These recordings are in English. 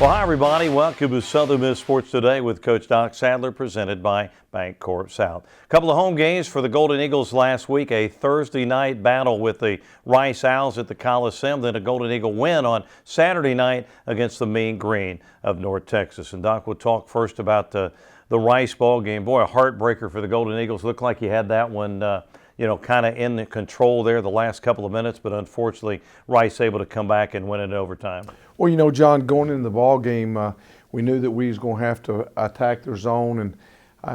Well, hi, everybody. Welcome to Southern Miss Sports Today with Coach Doc Sadler, presented by Bancorp South. A couple of home games for the Golden Eagles last week. A Thursday night battle with the Rice Owls at the Coliseum, then a Golden Eagle win on Saturday night against the Mean Green of North Texas. And Doc, we'll talk first about the Rice ball game. Boy, a heartbreaker for the Golden Eagles. Looked like you had that one kind of in the control there the last couple of minutes, but unfortunately Rice able to come back and win it in overtime. Well, John, going into the ball game, we knew that we was going to have to attack their zone, and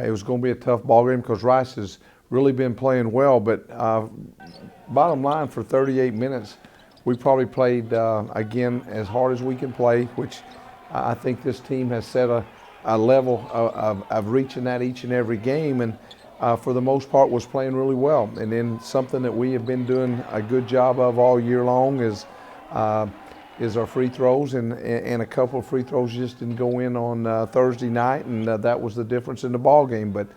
it was going to be a tough ball game because Rice has really been playing well. But bottom line, for 38 minutes, we probably played again as hard as we can play, which I think this team has set a level of reaching that each and every game, and for the most part was playing really well. And then something that we have been doing a good job of all year long is our free throws, and a couple of free throws just didn't go in on Thursday night, and that was the difference in the ball game. But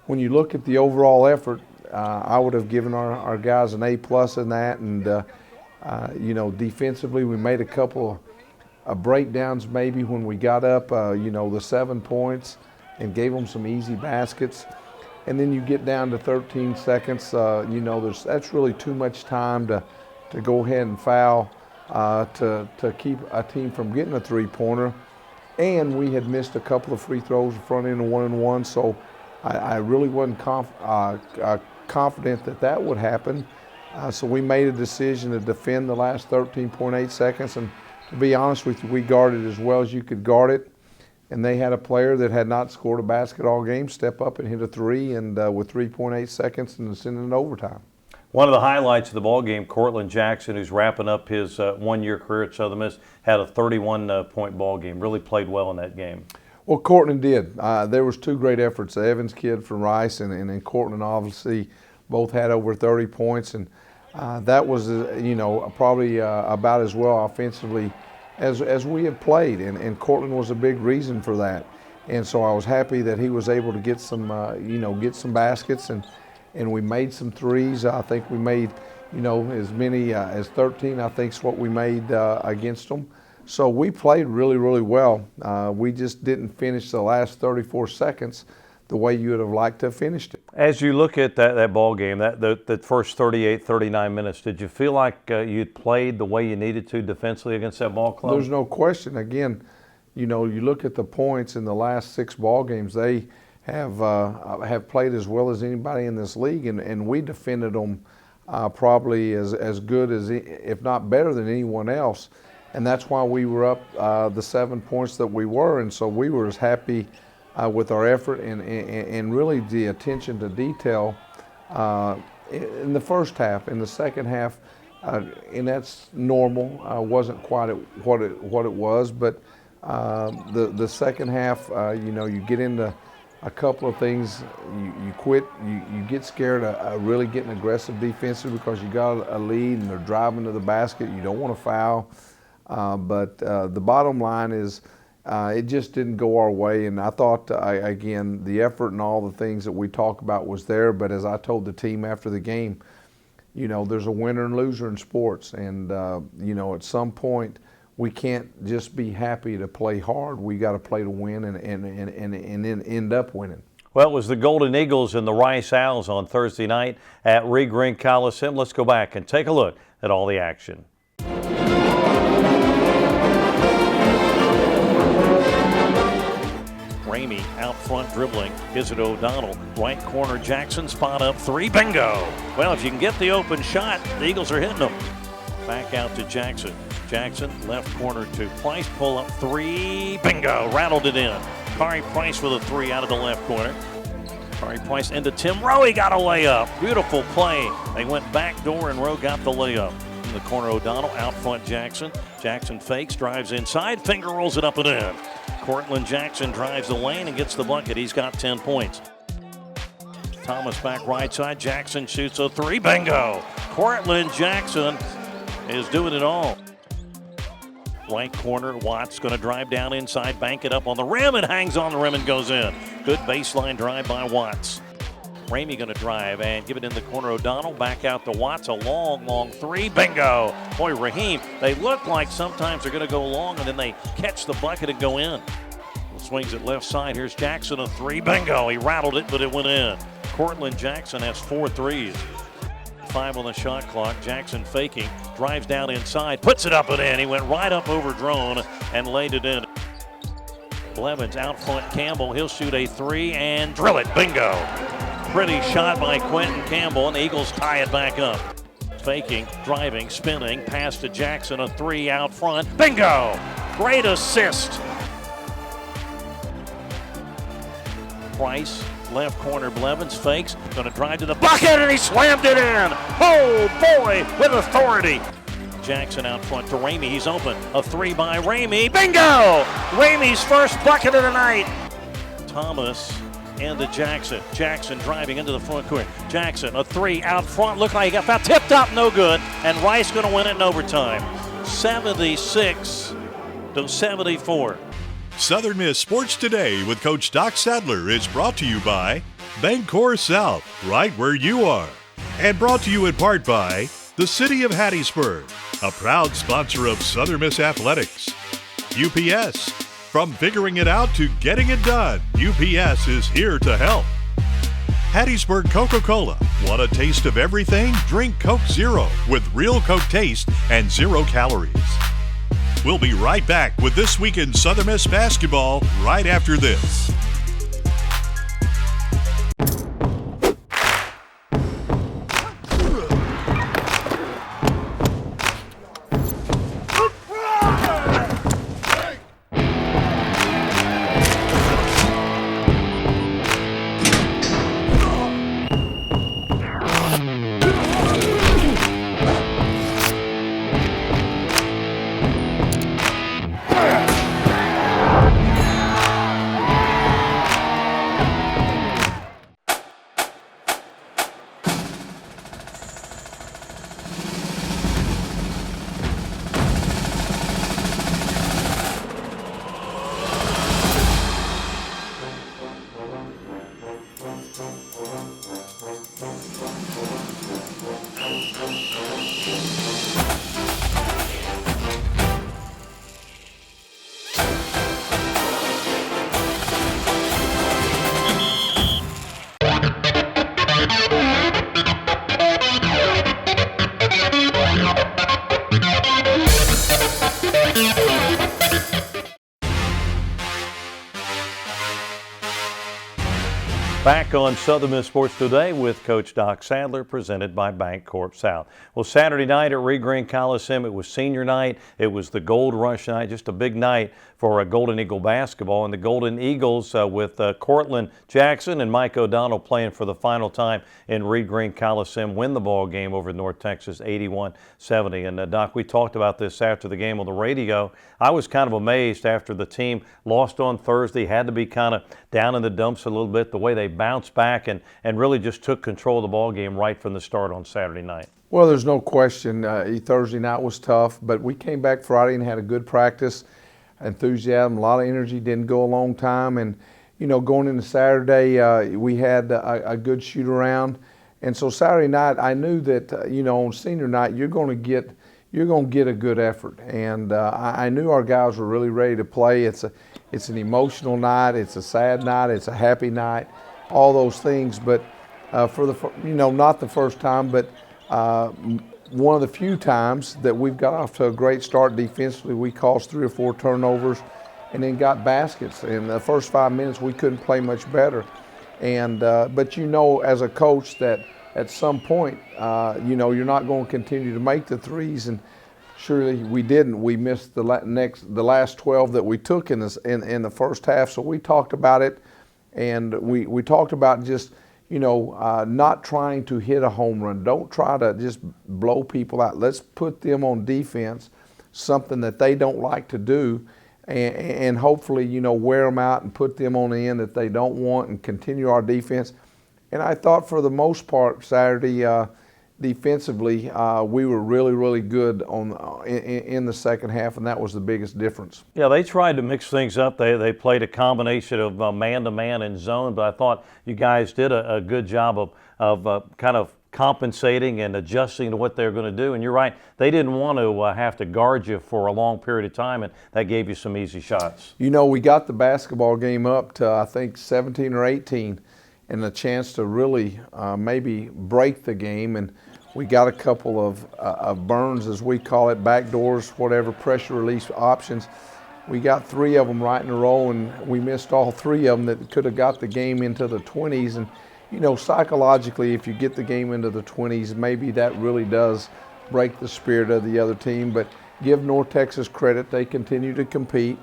when you look at the overall effort, I would have given our guys an A+ in that, and defensively we made a couple of breakdowns maybe when we got up, the 7 points, and gave them some easy baskets. And then you get down to 13 seconds, that's really too much time to go ahead and foul to keep a team from getting a three-pointer. And we had missed a couple of free throws in front end of 1-and-1, so I really wasn't confident that would happen. So we made a decision to defend the last 13.8 seconds, and to be honest with you, we guarded as well as you could guard it. And they had a player that had not scored a basket all game step up and hit a three, and with 3.8 seconds and send it in overtime. One of the highlights of the ball game, Cortland Jackson, who's wrapping up his one-year career at Southern Miss, had a 31-point ball game. Really played well in that game. Well, Cortland did. There was two great efforts. The Evans kid from Rice and then Cortland obviously both had over 30 points, and that was probably about as well offensively as we have played, and Cortland was a big reason for that. And so I was happy that he was able to get some baskets, and we made some threes. I think we made, as many as 13, I think is what we made against them. So we played really, really well. We just didn't finish the last 34 seconds the way you would have liked to have finished it. As you look at that ball game, that first 38, 39 minutes, did you feel like you'd played the way you needed to defensively against that ball club? There's no question. Again, you look at the points in the last 6 ball games, they have played as well as anybody in this league, and we defended them probably as good as, if not better than anyone else. And that's why we were up the 7 points that we were, and so we were as happy with our effort and really the attention to detail in the first half. In the second half, and that's normal, wasn't quite what it was, but the second half, you get into a couple of things, you quit, you get scared of really getting aggressive defensively because you got a lead and they're driving to the basket. You don't want to foul, but the bottom line is it just didn't go our way, and I thought, again, the effort and all the things that we talk about was there, but as I told the team after the game, there's a winner and loser in sports, and at some point we can't just be happy to play hard. We got to play to win and then end up winning. Well, it was the Golden Eagles and the Rice Owls on Thursday night at Ring Coliseum. Let's go back and take a look at all the action. Ramey out front dribbling. Gives it to O'Donnell. Right corner, Jackson. Spot up three. Bingo! Well, if you can get the open shot, the Eagles are hitting them. Back out to Jackson. Jackson, left corner to Price. Pull up three. Bingo! Rattled it in. Kari Price with a three out of the left corner. Kari Price into Tim Rowe. He got a layup. Beautiful play. They went back door and Rowe got the layup. In the corner, O'Donnell. Out front, Jackson. Jackson fakes, drives inside. Finger rolls it up and in. Cortland Jackson drives the lane and gets the bucket. He's got 10 points. Thomas back right side. Jackson shoots a three. Bingo! Cortland Jackson is doing it all. Right corner, Watts going to drive down inside, bank it up on the rim, and hangs on the rim and goes in. Good baseline drive by Watts. Ramey going to drive and give it in the corner. O'Donnell back out to Watts. A long three. Bingo. Boy, Raheem, they look like sometimes they're going to go long and then they catch the bucket and go in. Swings it left side. Here's Jackson, a three. Bingo. He rattled it, but it went in. Cortland Jackson has 4 threes. 5 on the shot clock. Jackson faking. Drives down inside. Puts it up and in. He went right up over Drone and laid it in. Blevins out front. Campbell. He'll shoot a 3 and drill it. Bingo. Pretty shot by Quentin Campbell, and the Eagles tie it back up. Faking, driving, spinning. Pass to Jackson. A 3 out front. Bingo. Great assist. Price, left corner, Blevins fakes, going to drive to the bucket, and he slammed it in. Oh boy, with authority. Jackson out front to Ramey, he's open. A 3 by Ramey, bingo! Ramey's first bucket of the night. Thomas into Jackson. Jackson driving into the front court. Jackson, a 3 out front, looked like he got foul, tipped up, no good, and Rice going to win it in overtime. 76-74. Southern Miss Sports Today with Coach Doc Sadler is brought to you by Bancorp South, right where you are. And brought to you in part by the City of Hattiesburg, a proud sponsor of Southern Miss Athletics. UPS, from figuring it out to getting it done, UPS is here to help. Hattiesburg Coca-Cola, want a taste of everything? Drink Coke Zero with real Coke taste and 0 calories. We'll be right back with This Week in Southern Miss Basketball right after this. Back on Southern Miss Sports Today with Coach Doc Sadler, presented by Bancorp South. Well, Saturday night at Reed Green Coliseum, it was senior night. It was the Gold Rush night, just a big night for Golden Eagle basketball. And the Golden Eagles with Cortland Jackson and Mike O'Donnell playing for the final time in Reed Green Coliseum, win the ball game over North Texas 81-70. And Doc, we talked about this after the game on the radio. I was kind of amazed after the team lost on Thursday, had to be kind of down in the dumps a little bit, the way they bounced back and really just took control of the ball game right from the start on Saturday night. Well, there's no question. Thursday night was tough, but we came back Friday and had a good practice. Enthusiasm, a lot of energy, didn't go a long time. And, you know, going into Saturday, we had a good shoot around. And so Saturday night, I knew that, you know, on senior night, you're going to get a good effort. And I knew our guys were really ready to play. It's an emotional night. It's a sad night. It's a happy night. All those things. But not the first time, but one of the few times that we've got off to a great start defensively. We caused 3 or 4 turnovers and then got baskets. In the first 5 minutes, we couldn't play much better. And but you know, as a coach, that at some point, you're not going to continue to make the threes. And surely we didn't. We missed the last 12 that we took in the first half. So we talked about it, and we talked about just, not trying to hit a home run. Don't try to just blow people out. Let's put them on defense, something that they don't like to do, and hopefully, wear them out and put them on the end that they don't want and continue our defense. And I thought for the most part Saturday, defensively, we were really, really good in the second half, and that was the biggest difference. Yeah, they tried to mix things up. They played a combination of man-to-man and zone, but I thought you guys did a good job of kind of compensating and adjusting to what they're going to do. And you're right, they didn't want to have to guard you for a long period of time, and that gave you some easy shots. You know, we got the basketball game up to, I think, 17 or 18, and a chance to really maybe break the game. And we got a couple of burns, as we call it, backdoors, whatever, pressure release options. We got 3 of them right in a row, and we missed all 3 of them that could have got the game into the 20s. And you know, psychologically, if you get the game into the 20s, maybe that really does break the spirit of the other team. But give North Texas credit, they continue to compete.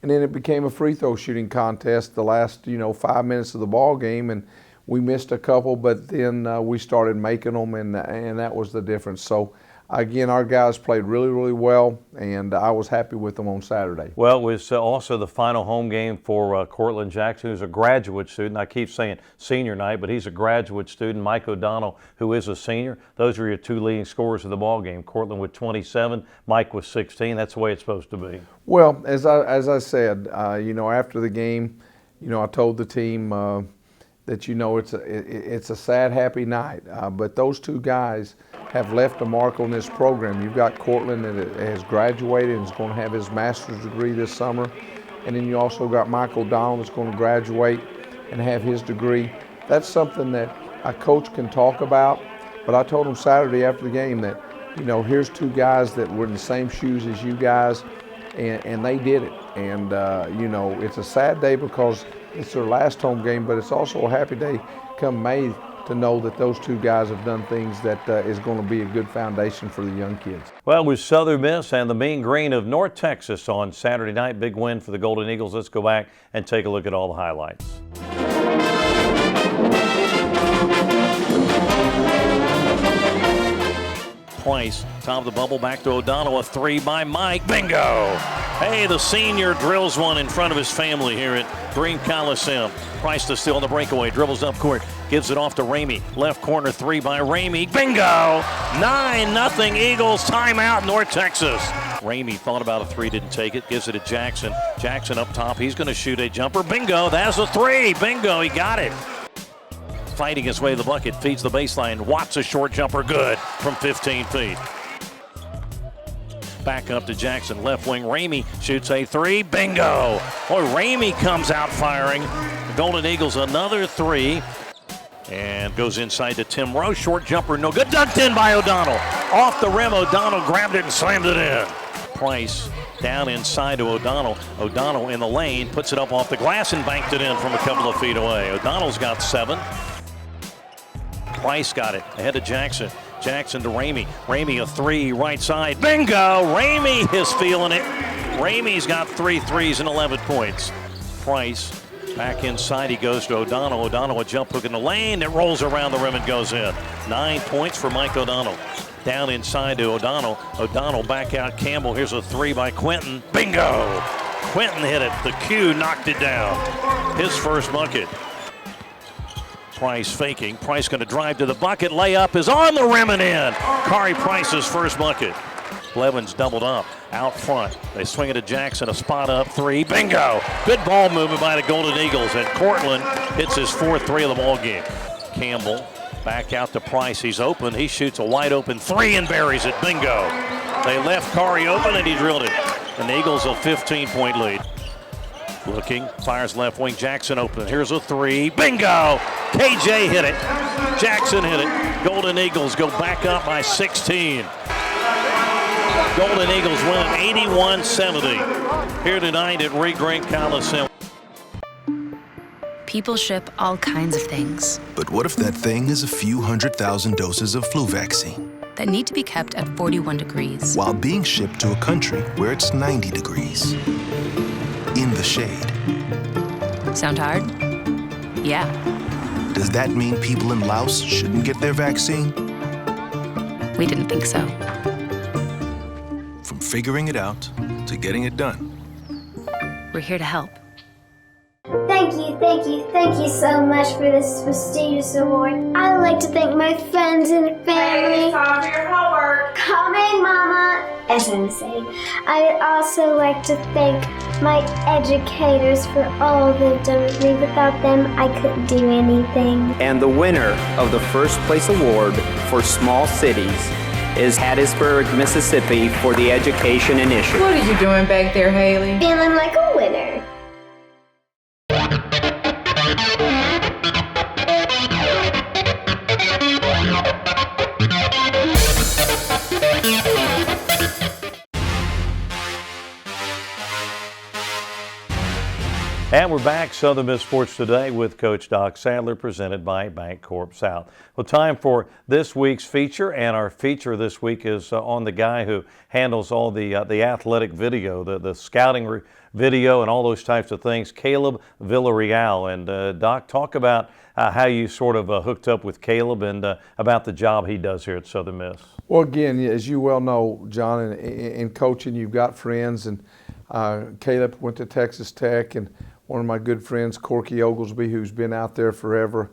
And then it became a free throw shooting contest the last, 5 minutes of the ball game, and we missed a couple, but then we started making them, and that was the difference. So again, our guys played really, really well, and I was happy with them on Saturday. Well, it was also the final home game for Cortland Jackson, who's a graduate student. I keep saying senior night, but he's a graduate student. Mike O'Donnell, who is a senior. Those are your 2 leading scorers of the ball game. Cortland with 27, Mike with 16. That's the way it's supposed to be. Well, as I said, after the game, I told the team that it's a sad, happy night. But those 2 guys have left a mark on this program. You've got Cortland that has graduated and is going to have his master's degree this summer. And then you also got Mike O'Donnell that's going to graduate and have his degree. That's something that a coach can talk about. But I told him Saturday after the game that, here's 2 guys that were in the same shoes as you guys, and they did it. And, it's a sad day because it's their last home game, but it's also a happy day come May to know that those 2 guys have done things that is going to be a good foundation for the young kids. Well, it was Southern Miss and the Mean Green of North Texas on Saturday night. Big win for the Golden Eagles. Let's go back and take a look at all the highlights. Price, top of the bubble, back to O'Donnell, a 3 by Mike, bingo! Hey, the senior drills one in front of his family here at Green Coliseum. Price to steal on the breakaway, dribbles up court, gives it off to Ramey, left corner 3 by Ramey, bingo! 9-0 Eagles, timeout North Texas. Ramey thought about a 3, didn't take it, gives it to Jackson. Jackson up top, he's going to shoot a jumper, bingo, that's a 3, bingo, he got it. Fighting his way to the bucket, feeds the baseline. Watts a short jumper, good from 15 feet. Back up to Jackson, left wing. Ramey shoots a 3, bingo. Boy, Ramey comes out firing. The Golden Eagles another 3. And goes inside to Tim Rowe. Short jumper, no good. Dunked in by O'Donnell. Off the rim, O'Donnell grabbed it and slammed it in. Price down inside to O'Donnell. O'Donnell in the lane, puts it up off the glass and banked it in from a couple of feet away. O'Donnell's got 7. Price got it ahead of Jackson. Jackson to Ramey. Ramey a 3 right side. Bingo! Ramey is feeling it. Ramey's got 3 threes and 11 points. Price back inside. He goes to O'Donnell. O'Donnell a jump hook in the lane. It rolls around the rim and goes in. 9 points for Mike O'Donnell. Down inside to O'Donnell. O'Donnell back out Campbell. Here's a 3 by Quentin. Bingo! Quentin hit it. The Q knocked it down. His first bucket. Price faking. Price going to drive to the bucket. Layup is on the rim and in. Kari Price's first bucket. Blevins doubled up out front. They swing it to Jackson. A spot up 3. Bingo! Good ball movement by the Golden Eagles. And Cortland hits his 4th 3 of the ball game. Campbell back out to Price. He's open. He shoots a wide open 3 and buries it. Bingo! They left Kari open and he drilled it. And the Eagles a 15-point lead. Looking, fires left wing, Jackson open. Here's a 3, bingo! KJ hit it, Jackson hit it. Golden Eagles go back up by 16. Golden Eagles win 81-70 here tonight at Green Coliseum. People ship all kinds of things. But what if that thing is a few 100,000 doses of flu vaccine? That need to be kept at 41 degrees. While being shipped to a country where it's 90 degrees. In the shade. Sound hard? Yeah. Does that mean people in Laos shouldn't get their vaccine? We didn't think so. From figuring it out to getting it done. We're here to help. Thank Thank you so much for this prestigious award. I would like to thank my friends and family. Hey, it's time for your homework. Coming, Mama. As I was saying, I would also like to thank my educators for all they've done with me. Without them, I couldn't do anything. And the winner of the first place award for small cities is Hattiesburg, Mississippi for the Education Initiative. What are you doing back there, Haley? Feeling like a winner. And we're back, Southern Miss Sports Today with Coach Doc Sadler, presented by Bancorp South. Well, time for this week's feature, and our feature this week is on the guy who handles all the athletic video, the scouting video and all those types of things, Caleb Villarreal. And Doc, talk about how you sort of hooked up with Caleb and about the job he does here at Southern Miss. Well, again, as you well know, John, in coaching, you've got friends, and Caleb went to Texas Tech, and one of my good friends, Corky Oglesby, who's been out there forever,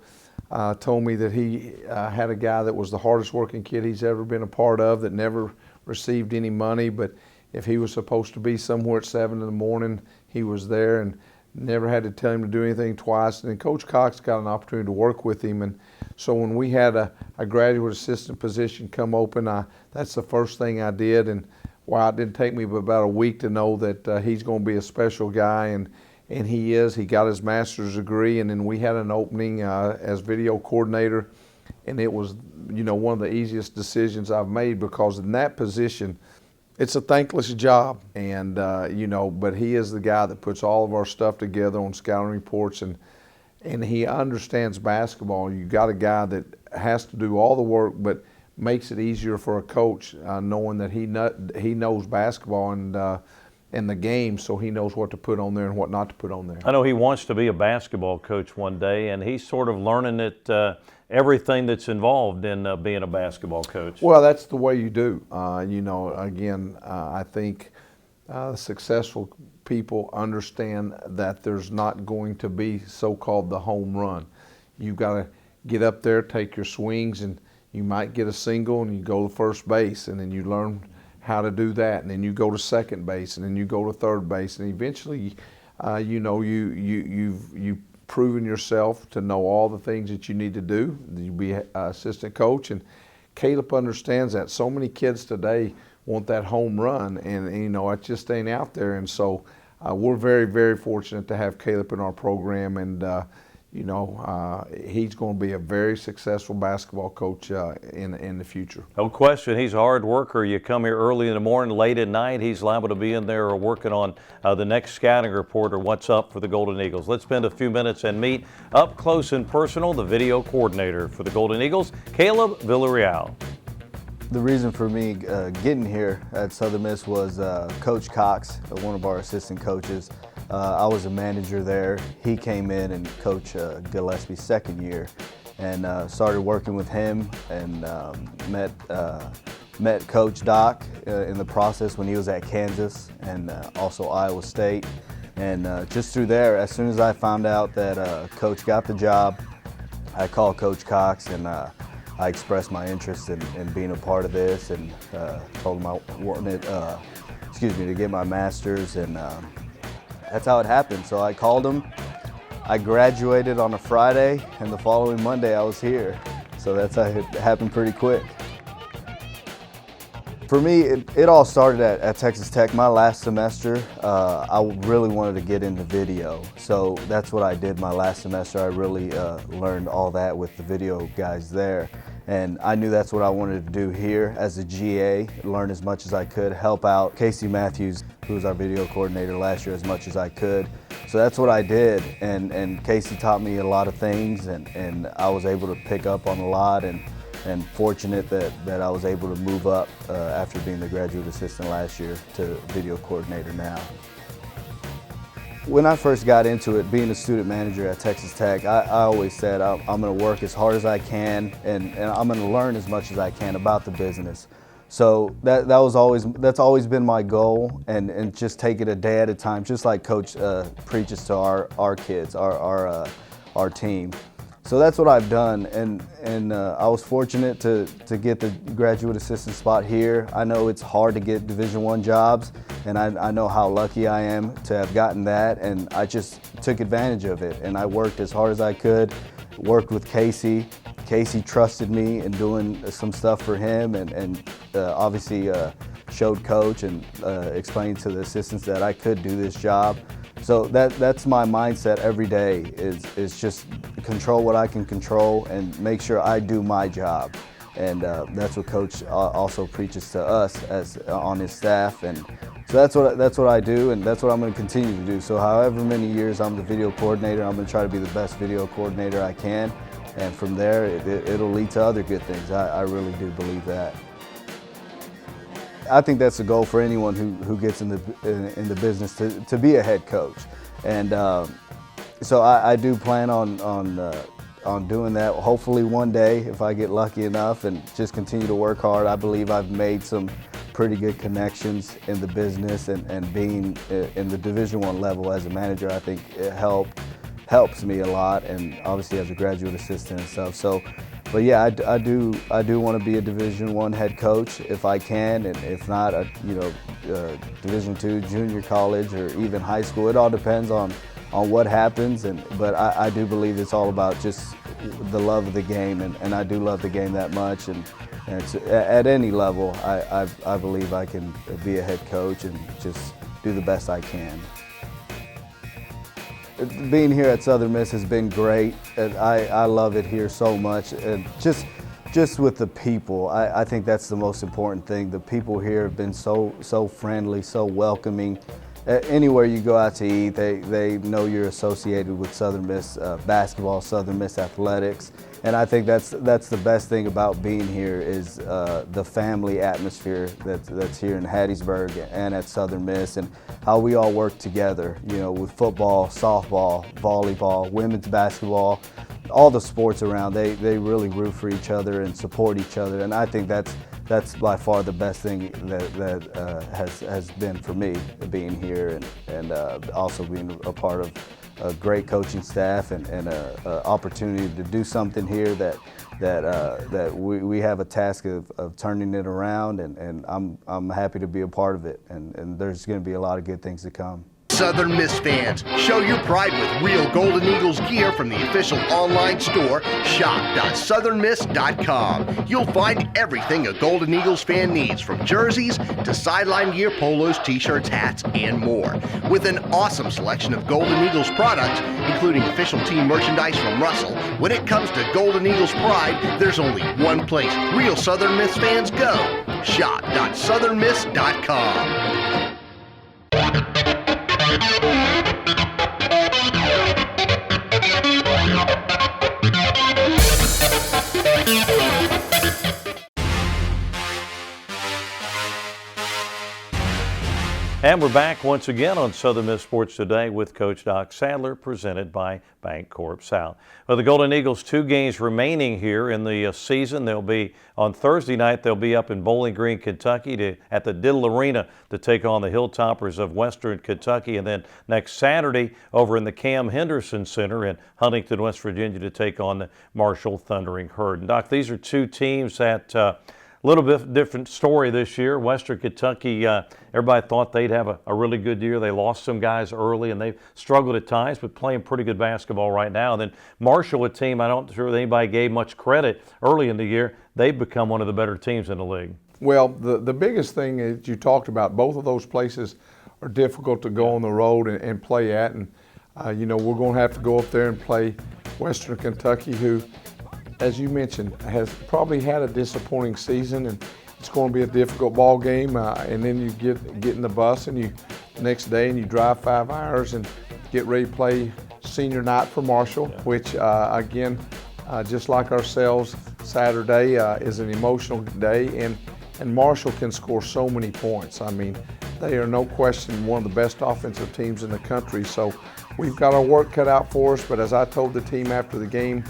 told me that he had a guy that was the hardest working kid he's ever been a part of, that never received any money, but if he was supposed to be somewhere at 7 in the morning, he was there, and never had to tell him to do anything twice. And then Coach Cox got an opportunity to work with him, and so when we had a graduate assistant position come open, that's the first thing I did. And wow, it didn't take me but about a week to know that he's going to be a special guy, and he is. He got his master's degree, and then we had an opening as video coordinator, and it was, one of the easiest decisions I've made, because in that position, it's a thankless job, and but he is the guy that puts all of our stuff together on scouting reports, and he understands basketball. You got a guy that has to do all the work, but makes it easier for a coach, knowing that he knows basketball and the game, so he knows what to put on there and what not to put on there. I know he wants to be a basketball coach one day, and he's sort of learning everything that's involved in being a basketball coach. Well, that's the way you do. I think successful people understand that there's not going to be so-called the home run. You've got to get up there, take your swings, and you might get a single, and you go to first base, and then you learn how to do that, and then you go to second base, and then you go to third base, and eventually, you've proven yourself to know all the things that you need to do. You be an assistant coach, and Caleb understands that. So many kids today want that home run, and it just ain't out there. And so we're very, very fortunate to have Caleb in our program, and he's going to be a very successful basketball coach in the future. No question, he's a hard worker. You come here early in the morning, late at night, he's liable to be in there working on the next scouting report or what's up for the Golden Eagles. Let's spend a few minutes and meet up close and personal the video coordinator for the Golden Eagles, Caleb Villarreal. The reason for me getting here at Southern Miss was Coach Cox, one of our assistant coaches. I was a manager there. He came in and coached Gillespie's second year, and started working with him, and met Coach Doc in the process when he was at Kansas and also Iowa State. And just through there, as soon as I found out that Coach got the job, I called Coach Cox, and I expressed my interest in being a part of this, and told him I wanted to get my master's, and that's how it happened. So I called him. I graduated on a Friday, and the following Monday I was here. So that's how it happened pretty quick. For me, it all started at Texas Tech. My last semester, I really wanted to get into video. So that's what I did my last semester. I really learned all that with the video guys there. And I knew that's what I wanted to do here as a GA, learn as much as I could, help out Casey Matthews, who was our video coordinator last year, as much as I could. So that's what I did, and Casey taught me a lot of things, and I was able to pick up on a lot, and fortunate that I was able to move up after being the graduate assistant last year to video coordinator now. When I first got into it, being a student manager at Texas Tech, I always said I'm going to work as hard as I can, and I'm going to learn as much as I can about the business. So that's always been my goal, and just take it a day at a time, just like Coach preaches to our kids, our team. So that's what I've done, and I was fortunate to get the graduate assistant spot here. I know it's hard to get Division I jobs, and I know how lucky I am to have gotten that, and I just took advantage of it, and I worked as hard as I could, worked with Casey. Casey trusted me in doing some stuff for him, and obviously showed Coach and explained to the assistants that I could do this job. So that's my mindset every day, is just control what I can control and make sure I do my job. And that's what Coach also preaches to us as on his staff. And so that's what I do, and that's what I'm going to continue to do. So however many years I'm the video coordinator, I'm going to try to be the best video coordinator I can. And from there, it'll lead to other good things. I really do believe that. I think that's the goal for anyone who gets in the business, to be a head coach. And so I do plan on doing that. Hopefully one day, if I get lucky enough, and just continue to work hard. I believe I've made some pretty good connections in the business, and being in the Division I level as a manager, I think it helps me a lot, and obviously as a graduate assistant and stuff. So, but yeah, I do want to be a Division I head coach if I can, and if not, Division II, junior college, or even high school. It all depends on what happens, but I do believe it's all about just the love of the game, and I do love the game that much, and it's, at any level, I believe I can be a head coach and just do the best I can. Being here at Southern Miss has been great, and I love it here so much, and just with the people, I think that's the most important thing. The people here have been so friendly, so welcoming. Anywhere you go out to eat, they know you're associated with Southern Miss basketball, Southern Miss athletics, and I think that's the best thing about being here, is the family atmosphere that's here in Hattiesburg and at Southern Miss, and how we all work together, with football, softball, volleyball, women's basketball, all the sports around. They really root for each other and support each other, and I think that's by far the best thing that has been for me, being here, and also being a part of a great coaching staff, and an opportunity to do something here that we have a task of turning it around, and I'm happy to be a part of it, and there's going to be a lot of good things to come. Southern Miss fans, show your pride with real Golden Eagles gear from the official online store, shop.southernmiss.com. You'll find everything a Golden Eagles fan needs, from jerseys to sideline gear, polos, t-shirts, hats, and more. With an awesome selection of Golden Eagles products, including official team merchandise from Russell, when it comes to Golden Eagles pride, there's only one place real Southern Miss fans go: shop.southernmiss.com. And we're back once again on Southern Miss Sports Today with Coach Doc Sadler, presented by Bancorp South. Well, the Golden Eagles, 2 games remaining here in the season. They'll be on Thursday night. They'll be up in Bowling Green, Kentucky, at the Diddle Arena to take on the Hilltoppers of Western Kentucky, and then next Saturday over in the Cam Henderson Center in Huntington, West Virginia, to take on the Marshall Thundering Herd. And Doc, these are 2 teams that little bit different story this year. Western Kentucky, everybody thought they'd have a really good year. They lost some guys early, and they've struggled at times, but playing pretty good basketball right now. And then Marshall, a team I don't sure anybody gave much credit early in the year, they've become one of the better teams in the league. Well, the biggest thing that you talked about, both of those places are difficult to go on the road and play at. And, we're going to have to go up there and play Western Kentucky, who, as you mentioned, has probably had a disappointing season, and it's going to be a difficult ball game. And then you get in the bus, and next day you drive 5 hours and get ready to play senior night for Marshall, which again, just like ourselves, Saturday is an emotional day, and Marshall can score so many points. I mean, they are no question one of the best offensive teams in the country. So we've got our work cut out for us. But as I told the team after the game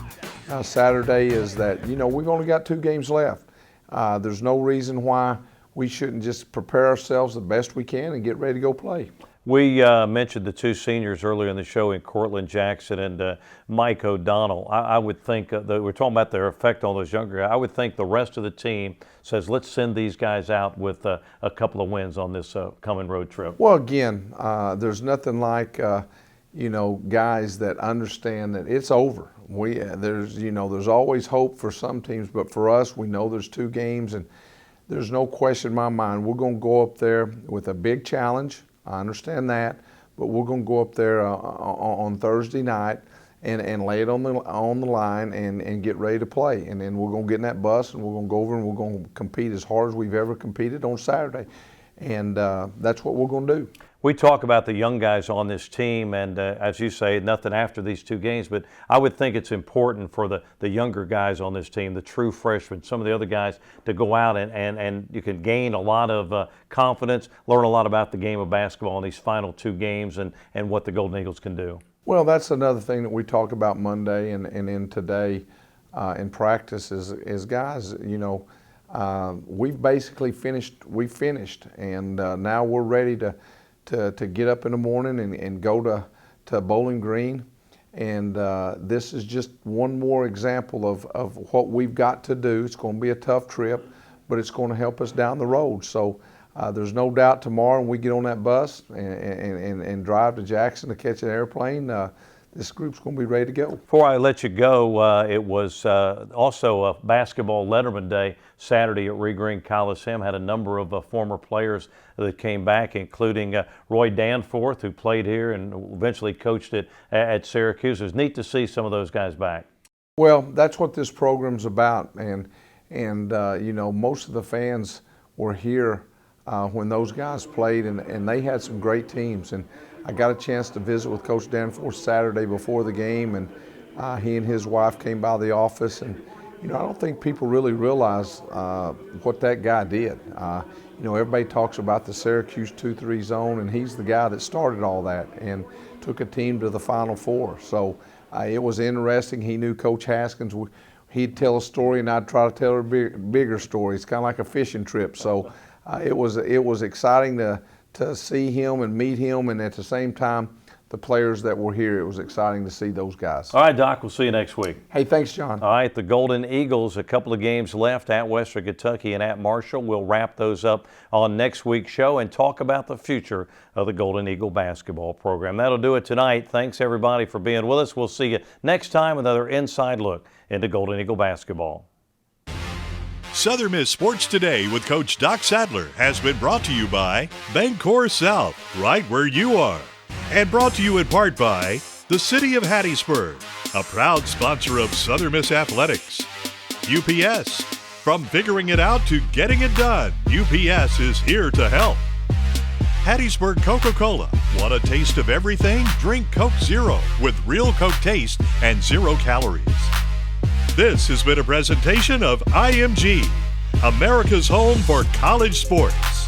Saturday, is that we've only got 2 games left. There's no reason why we shouldn't just prepare ourselves the best we can and get ready to go play. We mentioned the two seniors earlier in the show in Cortland Jackson and Mike O'Donnell. I would think we're talking about their effect on those younger guys. I would think the rest of the team says, let's send these guys out with a couple of wins on this coming road trip. Well, again, there's nothing like guys that understand that it's over. There's always hope for some teams, but for us, we know there's 2 games, and there's no question in my mind we're going to go up there with a big challenge. I understand that, but we're going to go up there on Thursday night and lay it on the line and get ready to play. And then we're going to get in that bus and we're going to go over and we're going to compete as hard as we've ever competed on Saturday. And that's what we're going to do. We talk about the young guys on this team, and as you say, nothing after these 2 games, but I would think it's important for the younger guys on this team, the true freshmen, some of the other guys, to go out and you can gain a lot of confidence, learn a lot about the game of basketball in these final 2 games and what the Golden Eagles can do. Well, that's another thing that we talked about Monday and in today in practice is guys, we've basically finished. We finished, and now we're ready to get up in the morning and go to Bowling Green. And this is just one more example of what we've got to do. It's going to be a tough trip, but it's going to help us down the road. So there's no doubt tomorrow when we get on that bus and drive to Jackson to catch an airplane, this group's going to be ready to go. Before I let you go, it was also a basketball Letterman Day Saturday at Reed-Green Coliseum. Had a number of former players that came back, including Roy Danforth, who played here and eventually coached it at Syracuse. It was neat to see some of those guys back. Well, that's what this program's about, and most of the fans were here when those guys played, and they had some great teams. And I got a chance to visit with Coach Danforth Saturday before the game, and he and his wife came by the office. And I don't think people really realize what that guy did. Everybody talks about the Syracuse 2-3 zone, and he's the guy that started all that and took a team to the Final Four. So it was interesting. He knew Coach Haskins. He'd tell a story, and I'd try to tell a bigger story. It's kind of like a fishing trip. So it was exciting to see him and meet him, and at the same time, the players that were here, it was exciting to see those guys. All right, Doc, we'll see you next week. Hey, thanks, John. All right, the Golden Eagles, a couple of games left at Western Kentucky and at Marshall. We'll wrap those up on next week's show and talk about the future of the Golden Eagle basketball program. That'll do it tonight. Thanks, everybody, for being with us. We'll see you next time with another inside look into Golden Eagle basketball. Southern Miss Sports Today with Coach Doc Sadler has been brought to you by Bancorp South, right where you are. And brought to you in part by the City of Hattiesburg, a proud sponsor of Southern Miss Athletics. UPS, from figuring it out to getting it done, UPS is here to help. Hattiesburg Coca-Cola, want a taste of everything? Drink Coke Zero with real Coke taste and 0 calories. This has been a presentation of IMG, America's home for college sports.